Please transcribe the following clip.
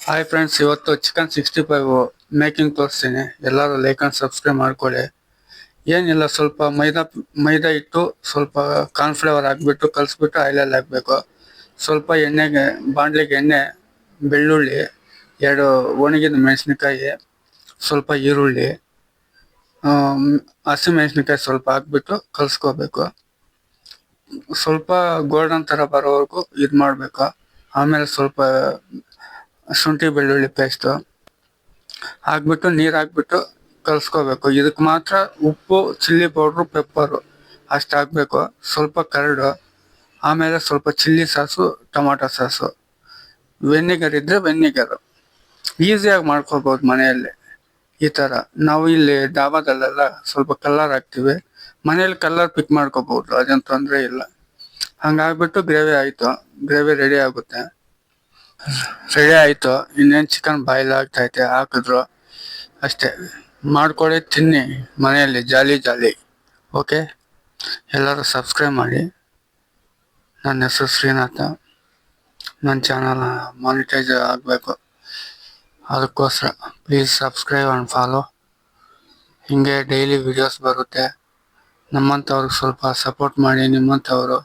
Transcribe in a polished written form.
Hi friends, ಇವತ್ತು chicken 65 making ತೋರಿಸ್ತೀನಿ. ಎಲ್ಲರೂ ಲೈಕ್ ಅಂಡ್ ಸಬ್ಸ್ಕ್ರೈಬ್ ಮಾಡ್ಕೊಳ್ಳಿ. ಏನಿಲ್ಲ, ಸ್ವಲ್ಪ ಮೈದಾ ಇಟ್ಟು ಸ್ವಲ್ಪ ಕಾರ್ನ್ಫ್ಲವರ್ ಹಾಕ್ಬಿಟ್ಟು ಕಲಿಸ್ಬಿಟ್ಟು ಆಯಿಲಲ್ಲಿ ಹಾಕಬೇಕು. ಸ್ವಲ್ಪ ಬಾಣಲಿಗೆ ಎಣ್ಣೆ, ಬೆಳ್ಳುಳ್ಳಿ, 2 ಒಣಗಿದ ಮೆಣಸಿನಕಾಯಿ, ಸ್ವಲ್ಪ ಈರುಳ್ಳಿ, ಹಸಿಮೆಣಸಿನಕಾಯಿ ಸ್ವಲ್ಪ ಹಾಕ್ಬಿಟ್ಟು ಕಲಿಸ್ಕೋಬೇಕು. ಸ್ವಲ್ಪ ಗೋಲ್ಡನ್ ಥರ ಬರೋವರೆಗೂ ಇದು ಮಾಡಬೇಕು. ಆಮೇಲೆ ಸ್ವಲ್ಪ ಶುಂಠಿ ಬೆಳ್ಳುಳ್ಳಿ ಪೇಸ್ಟು ಹಾಕ್ಬಿಟ್ಟು ನೀರು ಹಾಕ್ಬಿಟ್ಟು ಕಲಿಸ್ಕೋಬೇಕು. ಇದಕ್ಕೆ ಮಾತ್ರ ಉಪ್ಪು, ಚಿಲ್ಲಿ ಪೌಡ್ರು, ಪೆಪ್ಪರು ಅಷ್ಟು ಹಾಕಬೇಕು. ಸ್ವಲ್ಪ ಕರಡು, ಆಮೇಲೆ ಸ್ವಲ್ಪ chilli sauce, tomato sauce, vinegar ಇದ್ದರೆ ವೆನಿಗರು. ಈಸಿಯಾಗಿ ಮಾಡ್ಕೋಬೋದು ಮನೆಯಲ್ಲಿ. ಈ ಥರ ನಾವು ಇಲ್ಲಿ ಡಾಬಾದಲ್ಲೆಲ್ಲ ಸ್ವಲ್ಪ ಕಲರ್ ಹಾಕ್ತೀವಿ. ಮನೇಲಿ ಕಲರ್ ಪಿಕ್ ಮಾಡ್ಕೋಬೋದು, ಅದೇನು ತೊಂದರೆ ಇಲ್ಲ. ಹಂಗಾಗ್ಬಿಟ್ಟು ಗ್ರೇವಿ ರೆಡಿ ಆಗುತ್ತೆ. ರೆಡಿ ಆಯಿತು. ಇನ್ನೇನು ಚಿಕನ್ ಬಾಯ್ಲ್ ಆಗ್ತೈತೆ, ಹಾಕಿದ್ರು ಅಷ್ಟೇ. ಮಾಡ್ಕೊಳ್ಳಿ, ತಿನ್ನಿ ಮನೆಯಲ್ಲಿ ಜಾಲಿ. ಓಕೆ, ಎಲ್ಲರೂ ಸಬ್ಸ್ಕ್ರೈಬ್ ಮಾಡಿ. ನನ್ನ ಹೆಸರು ಶ್ರೀನಾಥ. ನನ್ನ ಚಾನಲ್ ಮಾನಿಟೈಸ್ ಆಗಬೇಕು, ಅದಕ್ಕೋಸ್ಕರ ಪ್ಲೀಸ್ ಸಬ್ಸ್ಕ್ರೈಬ್ ಆ್ಯಂಡ್ ಫಾಲೋ. ಹೀಗೆ ಡೈಲಿ ವಿಡಿಯೋಸ್ ಬರುತ್ತೆ. ನಮ್ಮಂಥವ್ರಿಗೆ ಸ್ವಲ್ಪ ಸಪೋರ್ಟ್ ಮಾಡಿ. ನಿಮ್ಮಂಥವರು